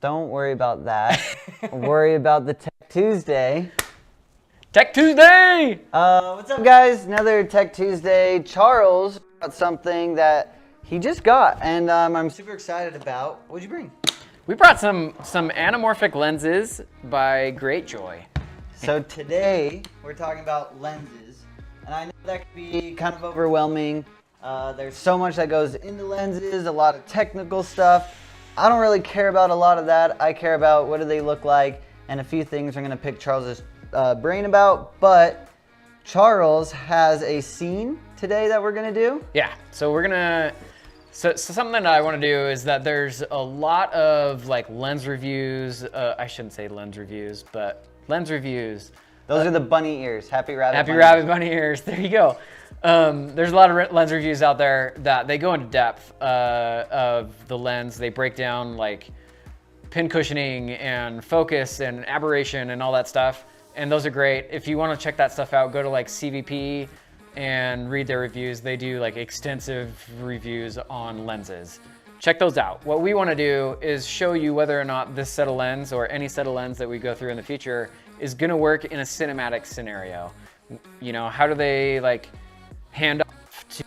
Don't worry about that. Worry about the Tech Tuesday. Tech Tuesday! What's up, guys? Another Tech Tuesday. Charles got something that he just got, and I'm super excited about. What'd you bring? We brought some anamorphic lenses by GreatJoy. So today we're talking about lenses, and I know that can be kind of overwhelming. There's so much that goes into lenses, a lot of technical stuff. I don't really care about a lot of that. I care about what do they look like, and a few things I'm going to pick Charles's brain about. But Charles has a scene today that we're going to do. Yeah, so we're gonna. So something that I want to do is that there's a lot of like lens reviews. I shouldn't say lens reviews, but lens reviews. Those are the bunny ears. Happy rabbit. Happy rabbit bunny ears. There you go. There's a lot of lens reviews out there that they go into depth of the lens. They break down like pin cushioning and focus and aberration and all that stuff. And those are great. If you want to check that stuff out, go to like CVP and read their reviews. They do like extensive reviews on lenses. Check those out. What we want to do is show you whether or not this set of lens or any set of lens that we go through in the future is going to work in a cinematic scenario. You know, how do they like hand off to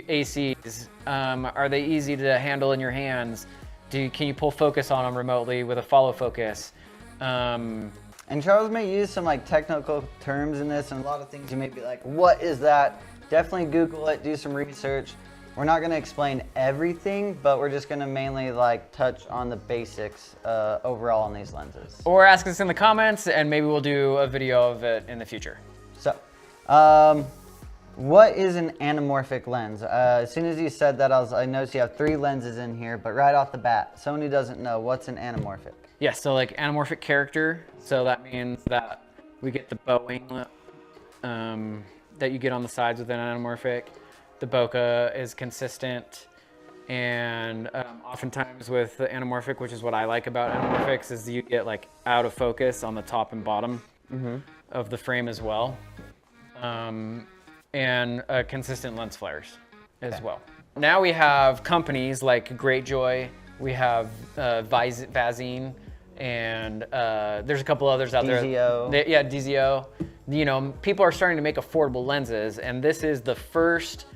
ACs? Are they easy to handle in your hands? Can you pull focus on them remotely with a follow focus? And Charles may use some like technical terms in this, and a lot of things you may be like, what is that? Definitely Google it, do some research. We're not going to explain everything, but we're just going to mainly like touch on the basics overall on these lenses. Or ask us in the comments, and maybe we'll do a video of it in the future. So, what is an anamorphic lens? As soon as you said that, I noticed you have 3 lenses in here, but right off the bat, someone who doesn't know, what's an anamorphic? Yeah, so like anamorphic character. So that means that we get the bowing that you get on the sides with an anamorphic. The bokeh is consistent, and oftentimes with the anamorphic, which is what I like about anamorphics, is you get like out of focus on the top and bottom of the frame as well, and consistent lens flares as well. Now we have companies like GreatJoy, we have Vazine, and there's a couple others out there. DZO. You know, people are starting to make affordable lenses, and this is the first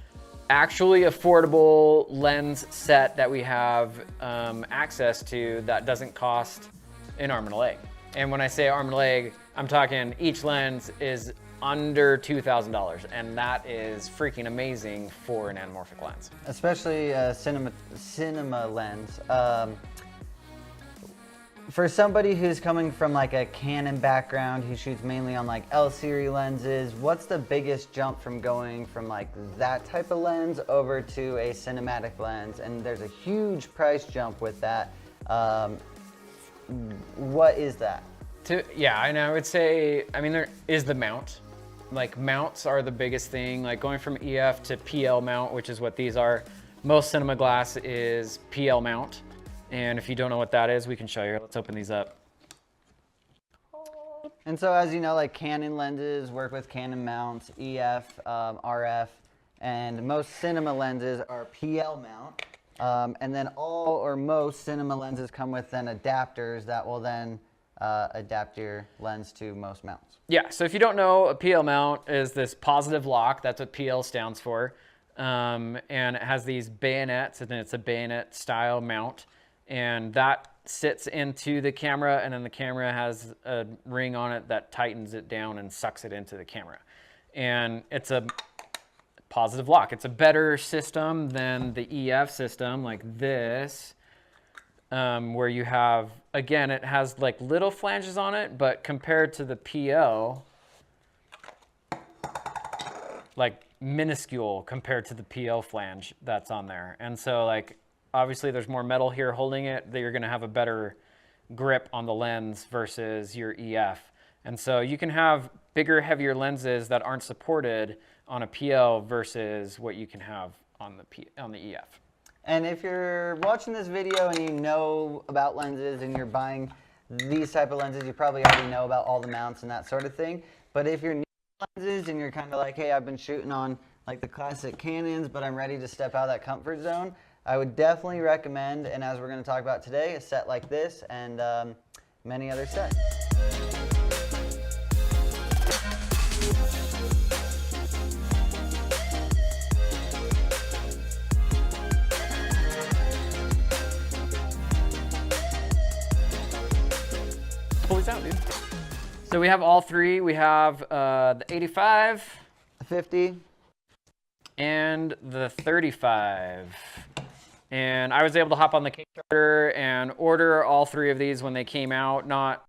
actually affordable lens set that we have access to that doesn't cost an arm and a leg. And when I say arm and a leg, I'm talking each lens is under $2,000, and that is freaking amazing for an anamorphic lens. Especially cinema lens. For somebody who's coming from like a Canon background, who shoots mainly on like L-series lenses, what's the biggest jump from going from like that type of lens over to a cinematic lens? And there's a huge price jump with that. What is that? Yeah, and I would say, I mean, there is the mount. Like mounts are the biggest thing, like going from EF to PL mount, which is what these are. Most cinema glass is PL mount. And if you don't know what that is, we can show you. Let's open these up. And so as you know, like Canon lenses work with Canon mounts, EF, RF, and most cinema lenses are PL mount. And then all or most cinema lenses come with then adapters that will then adapt your lens to most mounts. Yeah, so if you don't know, a PL mount is this positive lock. That's what PL stands for. And it has these bayonets, and it's a bayonet style mount. And that sits into the camera, and then the camera has a ring on it that tightens it down and sucks it into the camera. And it's a positive lock. It's a better system than the EF system like this, where you have, again, it has like little flanges on it, but compared to the PL, like minuscule compared to the PL flange that's on there. And so like, obviously there's more metal here holding it, that you're gonna have a better grip on the lens versus your EF. And so you can have bigger, heavier lenses that aren't supported on a PL versus what you can have on the EF. And if you're watching this video and you know about lenses and you're buying these type of lenses, you probably already know about all the mounts and that sort of thing. But if you're new to lenses and you're kind of like, hey, I've been shooting on like the classic Canons, but I'm ready to step out of that comfort zone, I would definitely recommend, and as we're going to talk about today, a set like this and many other sets. Pull these out, dude. So we have all three. We have the 85, The 50, and the 35. And I was able to hop on the Kickstarter and order all three of these when they came out, not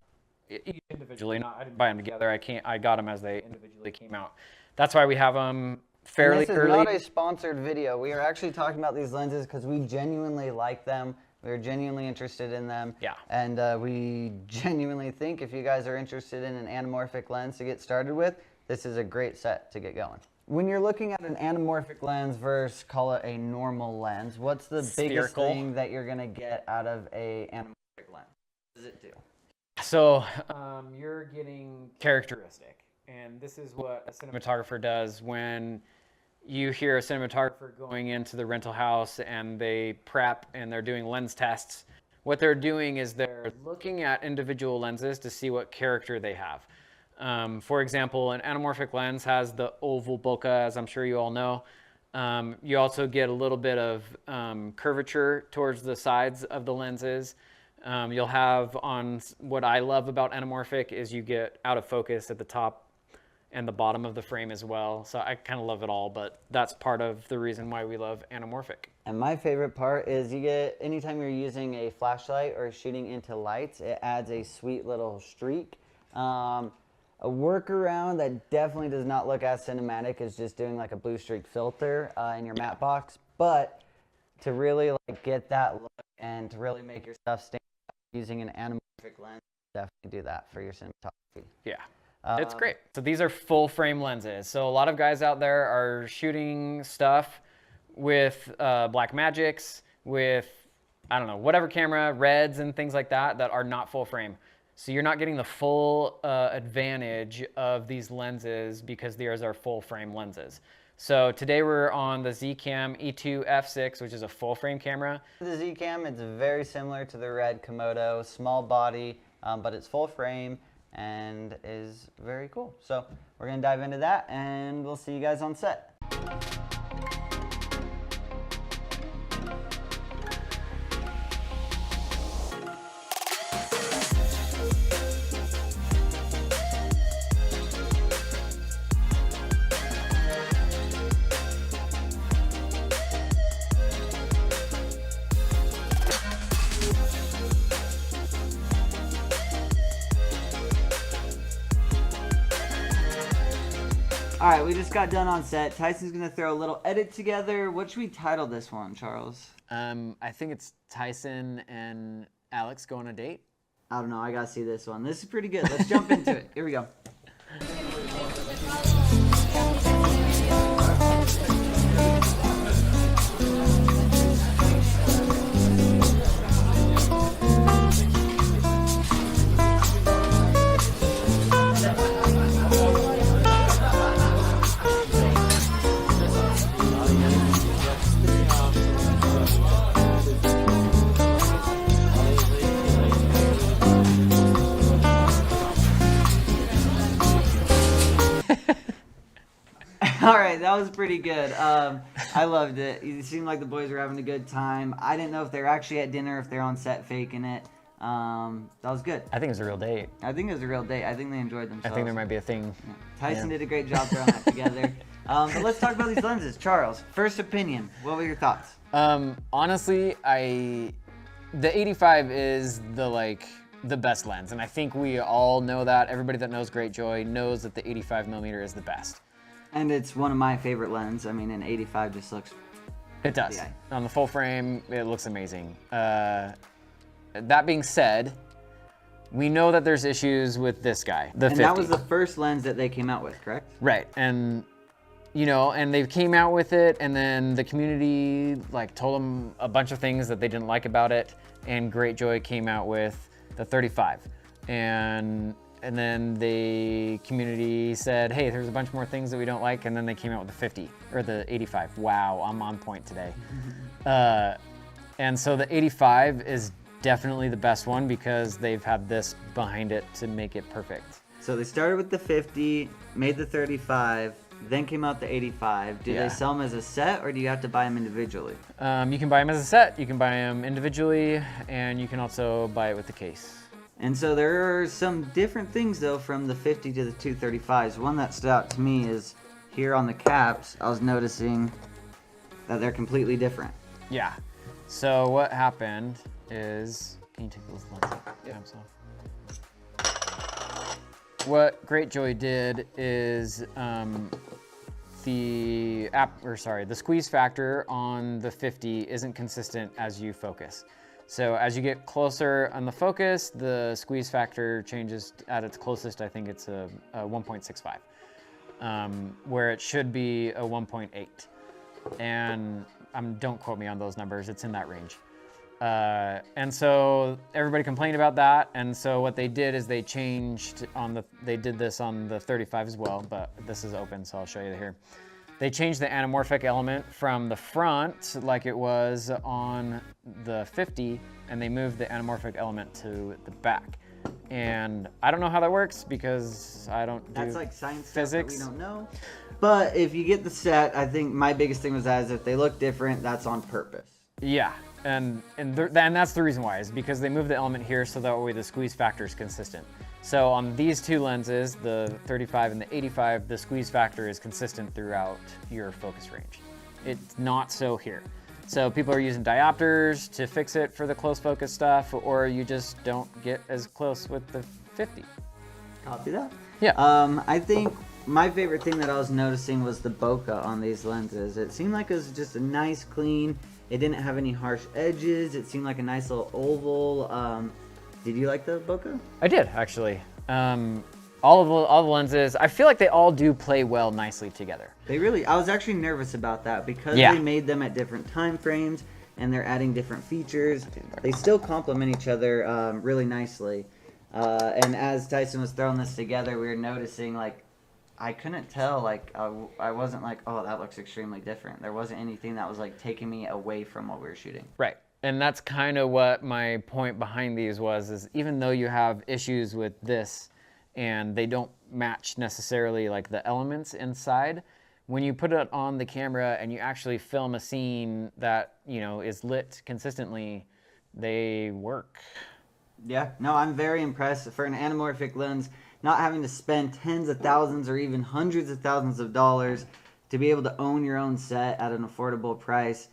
individually. I didn't buy them together. I got them as they individually came out. That's why we have them fairly this is early. not a sponsored video. We are actually talking about these lenses because we genuinely like them. We're genuinely interested in them. Yeah. And we genuinely think if you guys are interested in an anamorphic lens to get started with, this is a great set to get going. When you're looking at an anamorphic lens versus, call it a normal lens, what's the biggest Spherical. thing that you're going to get out of a anamorphic lens? What does it do? So you're getting characteristic. And this is what a cinematographer does when you hear a cinematographer going into the rental house and they prep and they're doing lens tests. What they're doing is they're looking at individual lenses to see what character they have. For example, an anamorphic lens has the oval bokeh, as I'm sure you all know. You also get a little bit of curvature towards the sides of the lenses. You'll have on what I love about anamorphic is you get out of focus at the top and the bottom of the frame as well. So I kind of love it all, but that's part of the reason why we love anamorphic. And my favorite part is you get, anytime you're using a flashlight or shooting into lights, it adds a sweet little streak. A workaround that definitely does not look as cinematic is just doing like a blue streak filter in your matte box. But to really like get that look and to really make your stuff stand out using an anamorphic lens, definitely do that for your cinematography. Yeah. It's great. So these are full frame lenses. So a lot of guys out there are shooting stuff with Blackmagics, with, I don't know, whatever camera, Reds and things like that, that are not full frame. So you're not getting the full advantage of these lenses because these are full frame lenses. So today we're on the Zcam E2 F6, which is a full frame camera. The Zcam, it's very similar to the Red Komodo, small body, but it's full frame and is very cool. So we're gonna dive into that and we'll see you guys on set. All right, we just got done on set. Tyson's gonna throw a little edit together. What should we title this one, Charles? I think it's Tyson and Alex go on a date. I don't know, I gotta see this one. This is pretty good. Let's jump into it. Here we go. All right, that was pretty good. I loved it. It seemed like the boys were having a good time. I didn't know if they're actually at dinner, if they're on set faking it. That was good. I think it's a real date. I think it was a real date. I think they enjoyed themselves. I think there might be a thing. Yeah. Tyson did a great job throwing that together. But let's talk about these lenses. Charles, first opinion. What were your thoughts? Honestly, the 85 is the best lens, and I think we all know that. Everybody that knows GreatJoy knows that the 85mm is the best. And it's one of my favorite lenses. I mean, an 85 just looks... It does. Yeah. On the full frame, it looks amazing. That being said, we know that there's issues with this guy, the 50. And that was the first lens that they came out with, correct? Right, and you know, and they came out with it, and then the community told them a bunch of things that they didn't like about it, and GreatJoy came out with the 35, and then the community said, hey, there's a bunch more things that we don't like, and then they came out with the 50 or the 85. Wow, I'm on point today. And so the 85 is definitely the best one because they've had this behind it to make it perfect. So they started with the 50, made the 35, then came out the 85. Do Yeah. they sell them as a set, or do you have to buy them individually? You can buy them as a set, you can buy them individually, and you can also buy it with the case. And so there are some different things, though, from the 50 to the 235s. One that stood out to me is here on the caps, I was noticing that they're completely different. Yeah. So what happened is, can you take those caps off? What GreatJoy did is the squeeze factor on the 50 isn't consistent as you focus. So as you get closer on the focus, the squeeze factor changes at its closest. I think it's a 1.65, where it should be a 1.8. And don't quote me on those numbers. It's in that range. And so everybody complained about that. And so what they did is they changed they did this on the 35 as well, but this is open, so I'll show you here. They changed the anamorphic element from the front like it was on the 50, and they moved the anamorphic element to the back. And I don't know how that works because I don't do That's like science physics. Stuff that we don't know. But if you get the set, I think my biggest thing was that is if they look different, that's on purpose. Yeah, and that's the reason why, is because they moved the element here so that way the squeeze factor is consistent. So on these two lenses, the 35 and the 85, the squeeze factor is consistent throughout your focus range. It's not so here. So people are using diopters to fix it for the close focus stuff, or you just don't get as close with the 50. Copy that. Yeah. I think my favorite thing that I was noticing was the bokeh on these lenses. It seemed like it was just a nice, clean. It didn't have any harsh edges. It seemed like a nice little oval. Did you like the bokeh? I did, actually. All the lenses, I feel like they all do play well nicely together. I was actually nervous about that because Yeah. they made them at different time frames and they're adding different features. They still complement each other really nicely. And as Tyson was throwing this together, we were noticing, like, I couldn't tell, like, I wasn't like, oh, that looks extremely different. There wasn't anything that was, like, taking me away from what we were shooting. Right. And that's kind of what my point behind these was, is even though you have issues with this and they don't match necessarily like the elements inside, when you put it on the camera and you actually film a scene that, you know, is lit consistently, they work. Yeah, no, I'm very impressed for an anamorphic lens, not having to spend tens of thousands or even hundreds of thousands of dollars to be able to own your own set at an affordable price.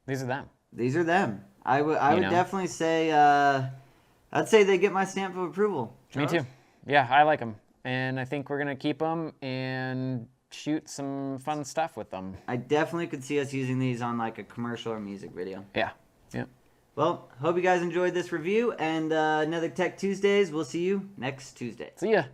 These are them. These are them. I would definitely say, I'd say they get my stamp of approval. Me too. Yeah, I like them. And I think we're going to keep them and shoot some fun stuff with them. I definitely could see us using these on like a commercial or music video. Yeah. Yeah. Well, hope you guys enjoyed this review, and another Tech Tuesdays. We'll see you next Tuesday. See ya.